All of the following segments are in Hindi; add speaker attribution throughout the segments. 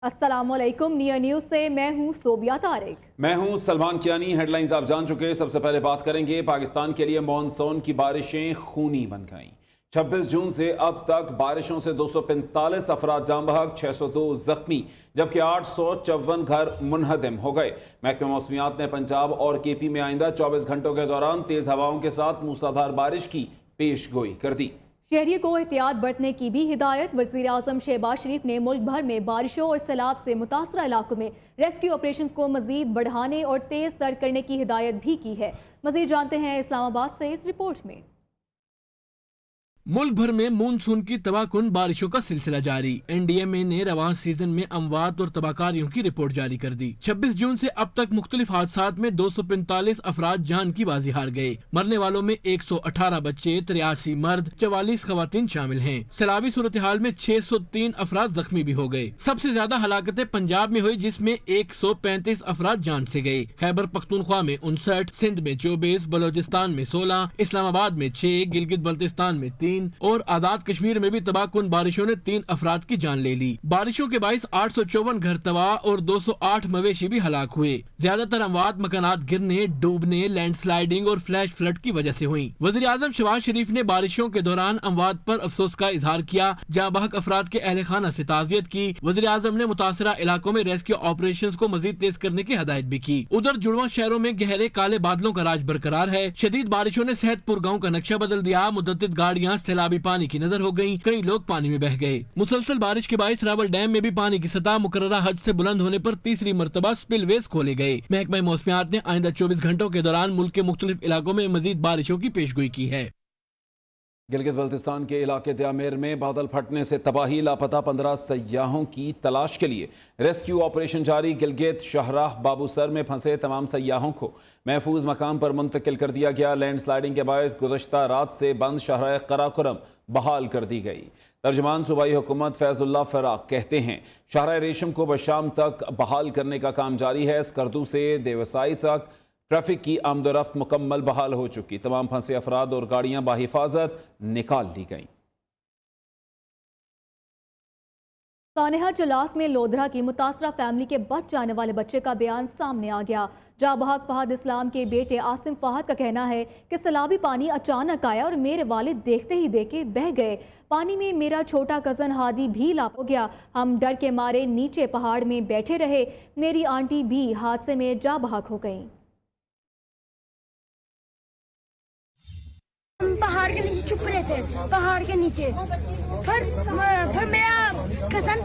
Speaker 1: अस्सलामुअलैकुम। नियर न्यूज से मैं हूं सोबिया तारिक।
Speaker 2: मैं हूं सलमान कियानी। हेडलाइंस आप जान चुके। सबसे पहले बात करेंगे पाकिस्तान के लिए मॉनसून की बारिशें खूनी बन गईं। 26 जून से अब तक बारिशों से 245 अफराद जान बहक, 602 जख्मी, जबकि 854 घर मुनहदम हो गए। महकमा मौसमियात ने पंजाब और केपी में आइंदा 24 घंटों के दौरान तेज हवाओं के साथ मूसलाधार बारिश की पेश गोई कर दी।
Speaker 1: शहरियों को एहतियात बरतने की भी हिदायत। वज़ीर आज़म शहबाज शरीफ ने मुल्क भर में बारिशों और सैलाब से मुतासरा इलाकों में रेस्क्यू ऑपरेशन को मजीद बढ़ाने और तेज तर करने की हिदायत भी की है। मजीद जानते हैं इस्लामाबाद से इस रिपोर्ट में।
Speaker 3: मुल्क भर में मानसून की तबाहकुन बारिशों का सिलसिला जारी। एनडीएमए ने रवां सीजन में अमवात और तबाहकारियों की रिपोर्ट जारी कर दी। 26 जून से अब तक मुख्तलिफ हादसात में 245 अफराद जान की बाजी हार गए। मरने वालों में 118 बच्चे, 83 मर्द, 44 खवातीन शामिल हैं। सैलाबी सूरत हाल में 603 अफराद जख्मी भी हो गए। सबसे ज्यादा हलाकतें पंजाब में हुई, जिसमें 135 अफराद जान से गए। खैबर पख्तूनख्वा में 59, सिंध में 24, बलोचिस्तान में 16, इस्लामाबाद में 6, गिलगित बल्तिस्तान में 3 और आजाद कश्मीर में भी तबाहकुन बारिशों ने 3 अफराद की जान ले ली। बारिशों के बाईस 854 घर तबाह और 208 मवेशी भी हलाक हुए। ज्यादातर अमवात मकानात गिरने, डूबने, लैंडस्लाइडिंग और फ्लैश फ्लड की वजह से हुई। वज़ीर आज़म शहबाज शरीफ ने बारिशों के दौरान अमवात पर अफसोस का इजहार किया। जहाँ बहक अफराद के अहले खाना से ताज़ियत की। वज़ीर आज़म ने मुतासरा इलाकों में रेस्क्यू ऑपरेशन को मजीद तेज करने की हदायत भी की। उधर जुड़वा शहरों में गहरे काले बादलों का राज बरकरार है। शदीद बारिशों ने सेहतपुर गाँव का नक्शा बदल दिया। मुतअद्दिद गाड़ियाँ सैलाबी पानी की नजर हो गयी। कई लोग पानी में बह गए। मुसलसल बारिश के बाईस रावल डैम में भी पानी की सतह मुकर्ररा हद से बुलंद होने पर तीसरी मरतबा स्पिलवेज खोले गए। महकमा मौसमियात ने आइंदा 24 घंटों के दौरान मुल्क के मुख्तलिफ इलाकों में मजीद बारिशों की पेशगोई की है।
Speaker 2: गिलगित बल्तिस्तान के इलाके त्यामेर में बादल फटने से तबाही। लापता 15 सयाहों की तलाश के लिए रेस्क्यू ऑपरेशन जारी। गिलगित शाहराह बाबूसर में फंसे तमाम सयाहों को महफूज मकाम पर मुंतकिल कर दिया गया। लैंडस्लाइडिंग के बायस गुज़श्ता रात से बंद शाहराह कराकोरम बहाल कर दी गई। तर्जमान सूबाई हुकूमत फैजुल्लाह फराक कहते हैं शाहराह रेशम को बशाम तक बहाल करने का काम जारी है। स्कर्दू से देवसाई तक ट्रैफिक की आमदोरफ्त मुकम्मल बहाल हो चुकी। तमाम फंसे अफराद और गाड़ियां बाहिफाजत निकाल ली गईं।
Speaker 1: सानेहा जलास में लोधरा की मुतासरा फैमिली के बच जाने वाले बच्चे का बयान सामने आ गया। जाबहक फहद इस्लाम के बेटे आसिम फहद का कहना है कि सैलाबी पानी अचानक आया और मेरे वालिद देखते ही देखे बह गए। पानी में मेरा छोटा कजन हादी भी लापता हो गया। हम डर के मारे नीचे पहाड़ में बैठे रहे। मेरी आंटी भी हादसे में जाबहक हो गई।
Speaker 4: हम पहाड़ के नीचे छुप रहे थे, पहाड़ के नीचे। फिर मेरा कजन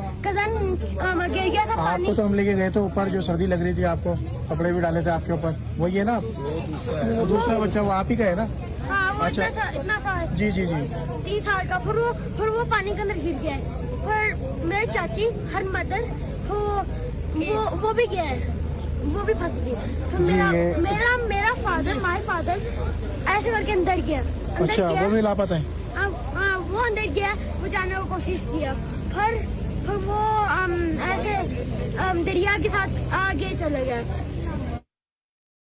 Speaker 4: गिर गया था पानी।
Speaker 5: आपको तो हम लेके गए थे ऊपर, जो सर्दी लग रही थी, आपको कपड़े भी डाले थे आपके ऊपर। वही है ना वो दूसरा बच्चा, वो आप ही का है ना?
Speaker 4: हाँ, वो
Speaker 5: अच्छा।
Speaker 4: इतना सा
Speaker 5: जी जी जी
Speaker 4: 30 साल का। फिर वो पानी के अंदर गिर गया है। फिर मेरी चाची हर मदर वो भी गया है, वो भी फंस गई। फिर मेरा फादर, माय फादर ऐसे करके अंदर गया।
Speaker 5: अच्छा, वो भी लापता है।
Speaker 4: हाँ, वो अंदर गया, वो जाने की कोशिश किया। फिर वो ऐसे दरिया के साथ आगे चले गया।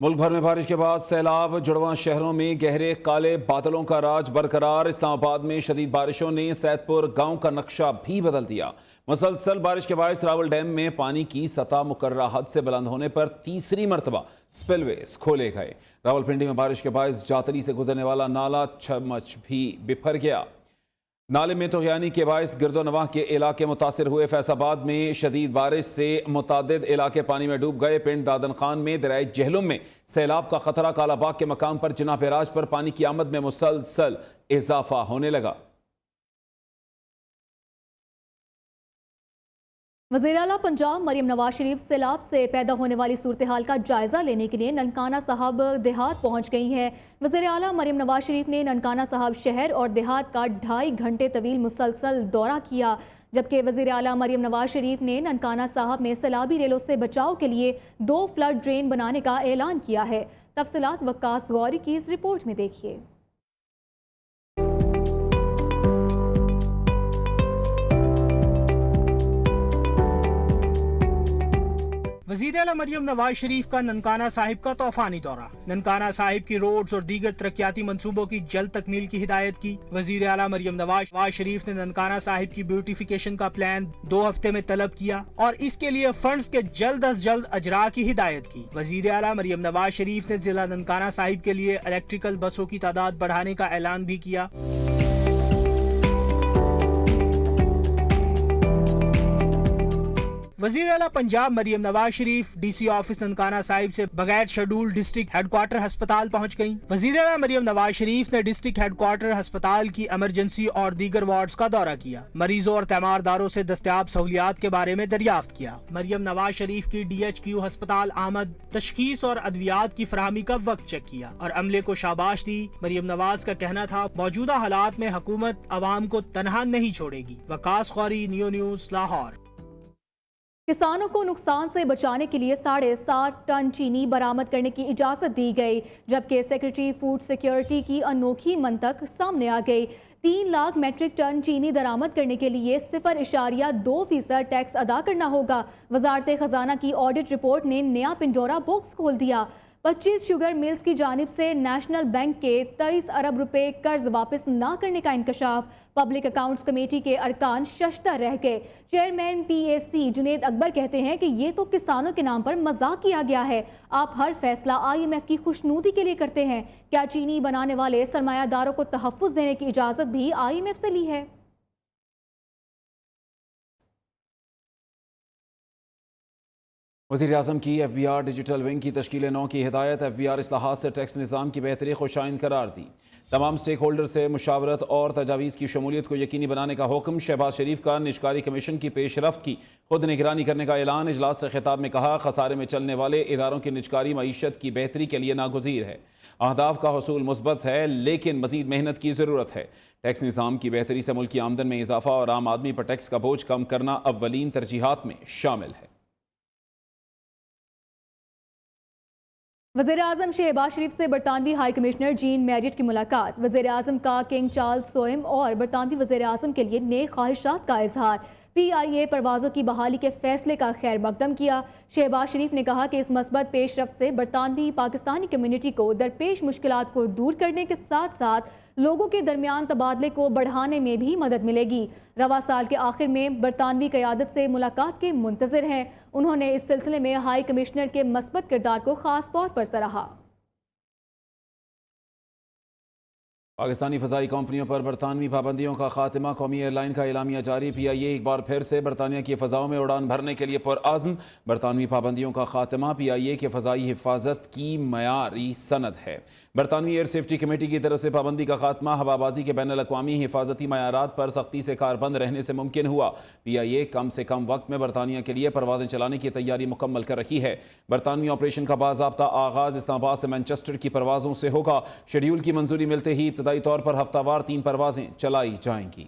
Speaker 2: मुल्क भर में बारिश के बाद सैलाब। जुड़वा शहरों में गहरे काले बादलों का राज बरकरार। इस्लामाबाद में शदीद बारिशों ने सैदपुर गांव का नक्शा भी बदल दिया। मुसलसल बारिश के बायस रावल डैम में पानी की सतह मुकर्ररा हद से बुलंद होने पर तीसरी मरतबा स्पिलवेज खोले गए। रावलपिंडी में बारिश के बायस जातरी से गुजरने वाला नाला छमच भी बिफर गया। नाले में तोगयानी के बायस गिरदोनवाह के इलाके मुतासिर हुए। फैसलाबाद में शदीद बारिश से मुतादिद इलाके पानी में डूब गए। पिंड दादन खान में दरियाई जहलुम में सैलाब का खतरा। कालाबाग के मकाम पर जनाब राज पर पानी की आमद में मुसलसल इजाफा होने लगा।
Speaker 1: वज़ीर आला पंजाब मरीम नवाज शरीफ सैलाब से पैदा होने वाली सूरत हाल का जायजा लेने के लिए ननकाना साहब देहात पहुंच गई हैं। वज़ीर आला मरीम नवाज शरीफ ने ननकाना साहब शहर और देहात का 2.5 घंटे तवील मुसलसल दौरा किया। जबकि वज़ीर आला मरीम नवाज शरीफ ने ननकाना साहब में सैलाबी रेलों से बचाव के लिए 2 फ्लड ड्रेन बनाने का ऐलान किया है। तफसीलात वक्कास गौरी की इस रिपोर्ट में देखिए।
Speaker 6: वज़ीर आला मरियम नवाज शरीफ का ननकाना साहिब का तूफानी दौरा। ननकाना साहिब की रोड्स और दीगर तरक्याती मंसूबों की जल्द तकमील की हिदायत की। वज़ीर आला मरियम नवाज शरीफ ने ननकाना साहिब की ब्यूटिफिकेशन का प्लान 2 हफ्ते में तलब किया और इसके लिए फंड्स के जल्द अज जल्द अजरा की हिदायत की। वज़ीर आला मरियम नवाज शरीफ ने जिला ननकाना साहिब के लिए इलेक्ट्रिकल बसों की तादाद बढ़ाने का ऐलान भी किया। वज़ीर आला पंजाब मरियम नवाज शरीफ DC ऑफिस ननकाना साहिब से बगैर शेड्यूल डिस्ट्रिक्ट हेडक्वार्टर अस्पताल पहुंच गयी। वज़ीर आला मरियम नवाज शरीफ ने डिस्ट्रिक्ट हेडक्वार्टर अस्पताल की इमरजेंसी और दीगर वार्ड्स का दौरा किया। मरीजों और तीमारदारों से दस्तयाब सहूलियात के बारे में दरियाफ्त किया। मरियम नवाज शरीफ की DHQ अस्पताल आमद तशखीस और अद्वियात की फराहमी का वक्त चेक किया और अमले को शाबाश दी। मरियम नवाज का कहना था, मौजूदा हालात में हुकूमत अवाम को तनहा नहीं छोड़ेगी। Waqas Khauri, neo news, Lahore.
Speaker 1: किसानों को नुकसान से बचाने के लिए 7.5 टन चीनी बरामद करने की इजाजत दी गई, जबकि सेक्रेटरी फूड सिक्योरिटी की अनोखी मंतक सामने आ गई। 3 लाख मेट्रिक टन चीनी दरामद करने के लिए 0.2% टैक्स अदा करना होगा। वजारत खजाना की ऑडिट रिपोर्ट ने नया पिंजोरा बॉक्स खोल दिया। 25 शुगर मिल्स की जानिब से नेशनल बैंक के 23 अरब रुपए कर्ज वापस न करने का इंकशाफ। पब्लिक अकाउंट्स कमेटी के अरकान शश्ता रह गए। चेयरमैन PAC जुनेद अकबर कहते हैं कि ये तो किसानों के नाम पर मजाक किया गया है। आप हर फैसला IMF की खुशनुदी के लिए करते हैं। क्या चीनी बनाने वाले सरमायादारों को तहफ्फुज देने की इजाजत भी IMF से ली है?
Speaker 2: वज़ीर-ए-आज़म की FBR डिजिटल विंग की तश्कील 9 की हिदायत। FBR इस्लाहात से टैक्स निज़ाम की बेहतरी खुशाइन करार दी। तमाम स्टेक होल्डर से मुशावरत और तजावीज़ की शमूलियत को यकीनी बनाने का हुक्म। शहबाज शरीफ का निजकारी कमीशन की पेशरफ्त की खुद निगरानी करने का ऐलान। इजलास से खिताब में कहा, खसारे में चलने वाले इदारों की निजकारी मईशत की बेहतरी के लिए नागुज़ीर है। अहदाफ का हसूल मुस्बत है, लेकिन मज़ीद मेहनत की ज़रूरत है। टैक्स निज़ाम की बेहतरी से मुल्क की आमदन में इजाफा और आम आदमी पर टैक्स का बोझ कम करना अव्वलीन तरजीहात में शामिल है।
Speaker 1: वज़ीर-ए-आज़म शहबाज शरीफ से बरतानवी हाई कमिश्नर जीन मैरिट की मुलाकात। वज़ीर-ए-आज़म का किंग चार्ल्स सोइम और बरतानवी वज़ीर-ए-आज़म के लिए नेक ख्वाहिशात का इजहार। PIA परवाज़ों की बहाली के फैसले का खैर मकदम किया। शहबाज शरीफ ने कहा कि इस मस्बत पेशरफ्त से बरतानवी पाकिस्तानी कम्युनिटी को दरपेश मुश्किलात को दूर करने के साथ साथ लोगों के दरमियान तबादले को बढ़ाने में भी मदद मिलेगी। रवा साल के आखिर में बरतानवी क़यादत से मुलाकात के मुंतज़िर हैं। उन्होंने इस सिलसिले में हाई कमिश्नर के मस्बत किरदार को खास तौर पर सराहा।
Speaker 2: पाकिस्तानी फ़ज़ाई कंपनियों पर बरतानवी पाबंदियों का खात्मा। कौमी एयरलाइन का एलामिया जारी। PIA एक बार फिर से बरतानिया की फ़ज़ाओं में उड़ान भरने के लिए पुरअज़्म। बरतानवी पाबंदियों का खात्मा PIA के फ़ज़ाई हिफाजत की मयारी सनद है। बरतानवी एयर सेफ्टी कमेटी की तरफ से पाबंदी का खात्मा हवाबाजी के बैनुल अक़वामी हिफाजती मयारात पर सख्ती से कारबंद रहने से मुमकिन हुआ। PIA कम से कम वक्त में बरतानिया के लिए परवाज़ें चलाने की तैयारी मुकम्मल कर रही है। बरतानवी ऑपरेशन का बाज़ाब्ता आगाज़ इस्लामाबाद से मैनचेस्टर की परवाज़ों से होगा। शेड्यूल की मंजूरी मिलते ही इब्तदाई तौर पर हफ्तावार 3 परवाज़ें चलाई जाएंगी।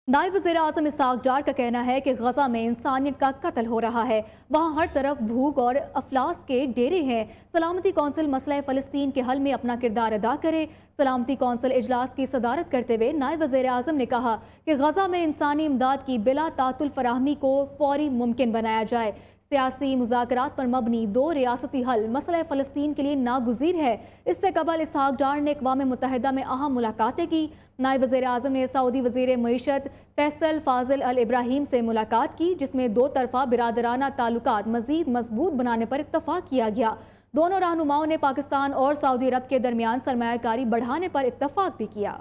Speaker 1: नायब वज़ीर-ए-आज़म इसहाक डार का कहना है कि गजा में इंसानियत का कत्ल हो रहा है। वहाँ हर तरफ भूख और अफलास के डेरे हैं। सलामती कौंसिल मसला फ़लस्तीन के हल में अपना किरदार अदा करे। सलामती कौंसिल इजलास की सदारत करते हुए नायब वज़ीर-ए-आज़म ने कहा कि गजा में इंसानी इमदाद की बिला तातुल फराहमी को फौरी मुमकिन बनाया जाए। सियासी मुज़ाकरात पर मबनी 2 रियासती हल मसला फ़लस्तीन के लिए नागुज़ीर है। इससे कबल इसहाक डार ने अक़वाम मुत्तहिदा में अहम मुलाकातें की। नायब वज़ीर-ए-आज़म ने सऊदी वज़ीर मईशत फैसल फाजिल अल इब्राहीम से मुलाकात की, जिसमें 2 तरफ़ा बिरादराना ताल्लुकात मज़ीद मजबूत बनाने पर इत्तफ़ाक़ किया गया। दोनों रहनुमाओं ने पाकिस्तान और सऊदी अरब के दरमियान सरमायाकारी बढ़ाने पर इत्तफ़ाक़ भी किया।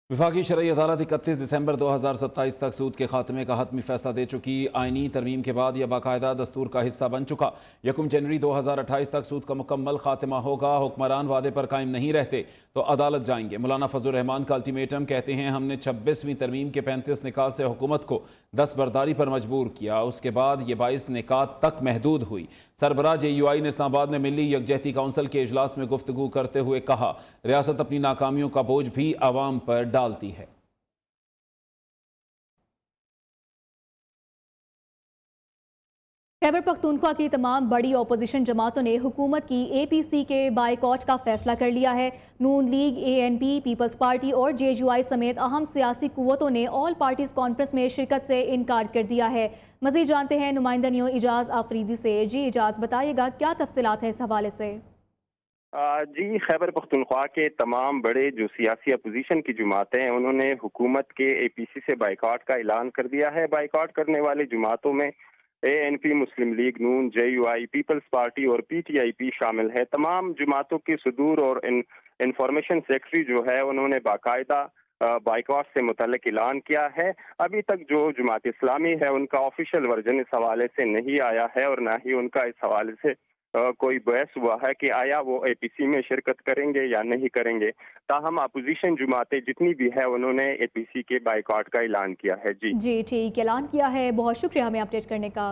Speaker 2: वफाकी शरई अदालत 31 दिसंबर 2027 तक सूद के खात्मे का हतमी फैसला दे चुकी। आइनी तरमीम के बाद यह बाकायदा दस्तूर का हिस्सा बन चुका। 1 जनवरी 2028 तक सूद का मुकम्मल खात्मा होगा। हुक्मरान वादे पर कायम नहीं रहते तो अदालत जाएंगे। मौलाना फजल रहमान का अल्टीमेटम। कहते हैं, हमने 26वीं तरमीम के 35 निकात से हुकूमत को दस्तबरदारी पर मजबूर किया। उसके बाद ये 22 निकात तक महदूद हुई। सरबराह JUI ने इस्लामाबाद में मिली यकजहती काउंसिल के इजलास में गुफ्तगू करते हुए कहा, रियासत अपनी नाकामियों का बोझ भी आवाम पर डालती है।
Speaker 1: खैबर पख्तूनख्वा की तमाम बड़ी अपोजिशन जमातों ने हुकूमत की APC के बाइकॉट का फैसला कर लिया है। नून लीग, ANP, पीपल्स पार्टी और JUI समेत अहम सियासी कुव्वतों ने ऑल पार्टीज कॉन्फ्रेंस में शिरकत से इनकार कर दिया है। मजीद जानते हैं नुमाइंदा न्यू इजाज आफरीदी से। जी इजाज, बताइएगा क्या तफसीलात हैं इस हवाले से।
Speaker 7: जी, खैबर पख्तूनख्वा के तमाम बड़े जो सियासी अपोजिशन की जमातें हैं उन्होंने हुकूमत के APC से बाइकॉट का ऐलान कर दिया है। बाइकॉट करने वाली जमातों में ANP, मुस्लिम लीग नून, JUI, पीपल्स पार्टी और PTIP शामिल है। तमाम जमातों के सदूर और इंफॉर्मेशन सेक्रेटरी जो है उन्होंने बाकायदा बाइकॉट से मुतल्लिक ऐलान किया है। अभी तक जो जमात इस्लामी है उनका ऑफिशियल वर्जन इस हवाले से नहीं आया है और ना ही उनका इस हवाले से कोई बहस हुआ है कि आया वो APC में शिरकत करेंगे या नहीं करेंगे। ताहम अपोजिशन जमातें जितनी भी है उन्होंने APC के बाइकॉट का ऐलान किया है। जी
Speaker 1: ठीक, ऐलान किया है। बहुत शुक्रिया हमें अपडेट करने का।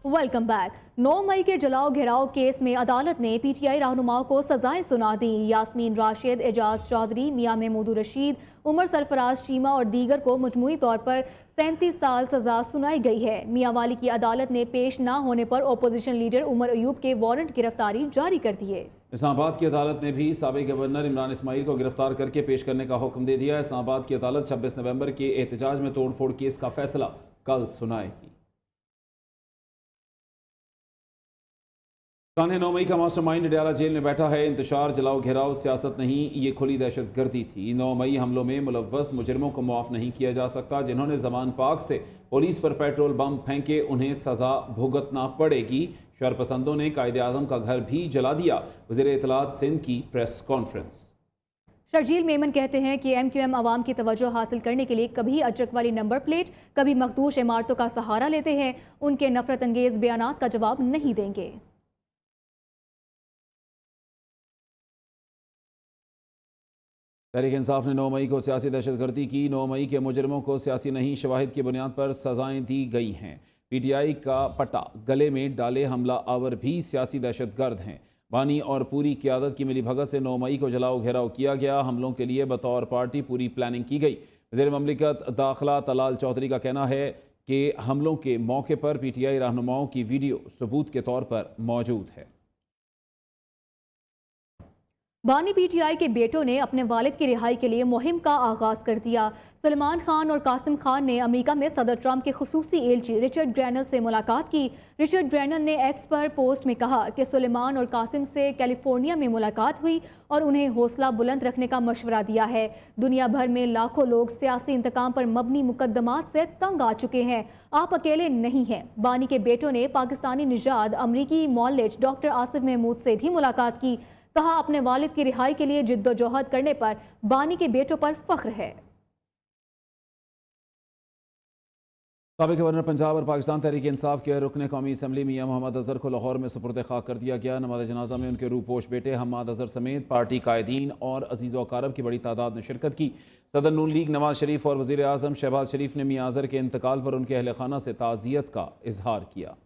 Speaker 1: Welcome back. 9 मई के जलाओ घेराव केस में अदालत ने PTI रहनुमाओं को सजाएं सुना दी। यास्मीन राशिद, एजाज चौधरी, मियां महमूद रशीद, उमर सरफराज चीमा और दीगर को मजमूई तौर पर 37 साल सजा सुनाई गई है। मियांवाली की अदालत ने पेश न होने पर अपोजिशन लीडर उमर अयूब के वारंट गिरफ्तारी जारी कर दिए।
Speaker 2: इस्लामाबाद की अदालत ने भी साबिक गवर्नर इमरान इस्माइल को गिरफ्तार करके पेश करने का हुक्म दे दिया। इस्लामाबाद की अदालत 26 नवंबर के एहतजाज में तोड़फोड़ केस का फैसला कल सुनाएगी। 9 मई का मास्टरमाइंड डयाला जेल में बैठा है। इंतशार, जलाओ घेराव सियासत नहीं, ये खुली दहशत गर्दी थी। 9 मई हमलों में मुलव्वस मुजरिमों को माफ़ नहीं किया जा सकता। जिन्होंने जमान पाक से पुलिस पर पेट्रोल बम फेंके उन्हें सजा भुगतना पड़ेगी। शरपसंदों ने कायदे आज़म का घर भी जला दिया। वज़ीर इत्तलात सिंध की प्रेस कॉन्फ्रेंस।
Speaker 1: शर्जील मेमन कहते हैं कि MQM अवाम की तवज्जो हासिल करने के लिए कभी अचरक वाली नंबर प्लेट, कभी मखदूश इमारतों का सहारा लेते हैं। उनके नफरत अंगेज बयानात का जवाब नहीं देंगे।
Speaker 2: तहरीक इंसाफ ने 9 मई को सियासी दहशतगर्दी की। 9 मई के मुजरिमों को सियासी नहीं, शवाहिद की बुनियाद पर सजाएं दी गई हैं। PTI का पट्टा गले में डाले हमला आवर भी सियासी दहशतगर्द हैं। बानी और पूरी क़यादत की मिली भगत से 9 मई को जलाओ घेराव किया गया। हमलों के लिए बतौर पार्टी पूरी प्लानिंग की गई। वज़ीर ममलिकत दाखिला तलाल चौधरी का कहना है कि हमलों के मौके पर PTI रहनुमाओं की वीडियो सबूत के तौर पर मौजूद है।
Speaker 1: बानी PTI के बेटों ने अपने वालिद की रिहाई के लिए मुहिम का आगाज कर दिया। सलमान खान और कासिम खान ने अमेरिका में सदर ट्रंप के खुसूसी एलची रिचर्ड ग्रैनल से मुलाकात की। रिचर्ड ग्रैनल ने एक्स पर पोस्ट में कहा कि सुलेमान और कासिम से कैलिफोर्निया में मुलाकात हुई और उन्हें हौसला बुलंद रखने का मशवरा दिया है। दुनिया भर में लाखों लोग सियासी इंतकाम पर मबनी मुकदमात से तंग आ चुके हैं। आप अकेले नहीं हैं। बानी के बेटों ने पाकिस्तानी निजाद अमरीकी मौलज डॉक्टर आसिफ महमूद से भी मुलाकात की। कहा, अपने वालिद की रिहाई के लिए जिद्दोजहद करने पर बानी के बेटों पर फख्र है।
Speaker 2: साबिक गवर्नर पंजाब और पाकिस्तान तहरीक इंसाफ के रुकन कौमी असम्बली मियां मोहम्मद अजहर को लाहौर में सुपुर्द खाक कर दिया गया। नमाज जनाजा में उनके रूपोश बेटे हम्माद अजहर समेत पार्टी कायदीन और अजीज़ व अकारब की बड़ी तादाद ने शिरकत की। सदर नून लीग नवाज शरीफ और वज़ीर आज़म शहबाज शरीफ ने मियां अजहर के इंतकाल पर उनके अहल खाना से ताज़ियत का इजहार किया।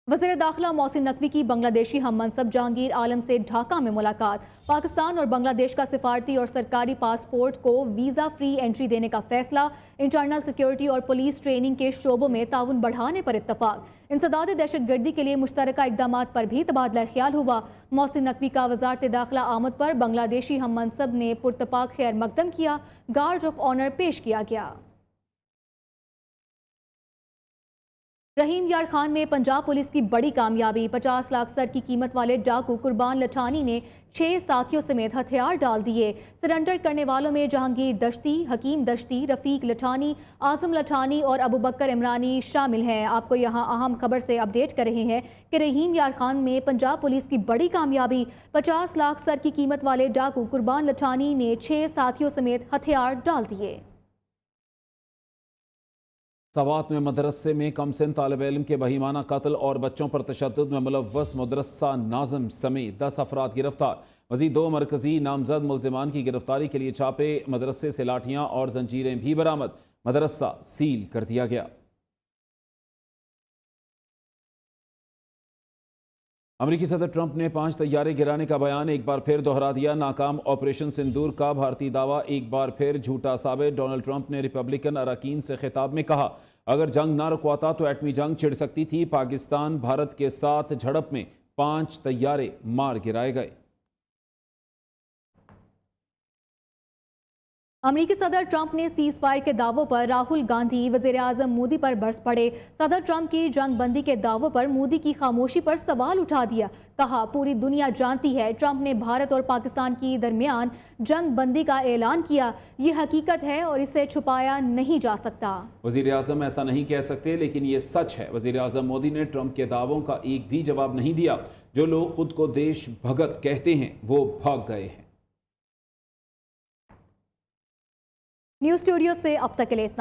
Speaker 1: वज़ीर दाखिला मोहसिन नकवी की बांग्लादेशी हम मनसब जहांगीर आलम से ढाका में मुलाकात। पाकिस्तान और बांग्लादेश का सिफारती और सरकारी पासपोर्ट को वीज़ा फ्री एंट्री देने का फैसला। इंटरनल सिक्योरिटी और पुलिस ट्रेनिंग के शोबों में ताउन बढ़ाने पर इत्तफाक। इंसदाद दहशतगर्दी के लिए मुश्तरका इक़दामात पर भी तबादला ख्याल हुआ। मोहसिन नकवी का वज़ारत दाखिला आमद पर बांग्लादेशी हम मनसब ने पुरतपाक खैर मकदम किया। गार्ड ऑफ ऑनर पेश किया गया। रहीम यार खान में पंजाब पुलिस की बड़ी कामयाबी। 50 लाख सर की कीमत वाले डाकू कुर्बान लठानी ने 6 साथियों समेत हथियार डाल दिए। सरेंडर करने वालों में जहांगीर दश्ती, हकीम दश्ती, रफीक लठानी, आजम लठानी और अबू बकर इमरानी शामिल हैं। आपको यहाँ अहम खबर से अपडेट कर रहे हैं कि रहीम यार खान में पंजाब पुलिस की बड़ी कामयाबी। 50 लाख सर की कीमत वाले डाकू कुर्बान लठानी ने 6 साथियों समेत हथियार डाल दिए।
Speaker 2: सवात में मदरसे में कमसिन तालिब इल्म के बहीमाना कत्ल और बच्चों पर तशद्दुद में मुलव्वस मदरसा नाज़िम समेत 10 अफराद गिरफ्तार। मज़ीद 2 मरकजी नामजद मुल्ज़िमान की गिरफ्तारी के लिए छापे। मदरसे से लाठियाँ और जंजीरें भी बरामद। मदरसा सील कर दिया गया। अमेरिकी सदर ट्रंप ने 5 तैयारे गिराने का बयान एक बार फिर दोहरा दिया। नाकाम ऑपरेशन सिंदूर का भारतीय दावा एक बार फिर झूठा साबित। डोनाल्ड ट्रंप ने रिपब्लिकन अरकान से खिताब में कहा, अगर जंग ना रुकवाता तो एटमी जंग छिड़ सकती थी। पाकिस्तान भारत के साथ झड़प में 5 तैयारे मार गिराए गए।
Speaker 1: अमेरिकी सदर ट्रंप ने सीज फायर के दावों पर राहुल गांधी वजीर आजम मोदी पर बरस पड़े। सदर ट्रंप की जंग बंदी के दावों पर मोदी की खामोशी पर सवाल उठा दिया। कहा, पूरी दुनिया जानती है ट्रंप ने भारत और पाकिस्तान की दरमियान जंग बंदी का ऐलान किया। ये हकीकत है और इसे छुपाया नहीं जा सकता।
Speaker 2: वजीर आजम ऐसा नहीं कह सकते, लेकिन ये सच है। वजीर आजम मोदी ने ट्रंप के दावों का एक भी जवाब नहीं दिया। जो लोग खुद को देश भगत कहते हैं वो भाग गए हैं।
Speaker 1: न्यूज़ स्टूडियो से अब तक के लिए इतना।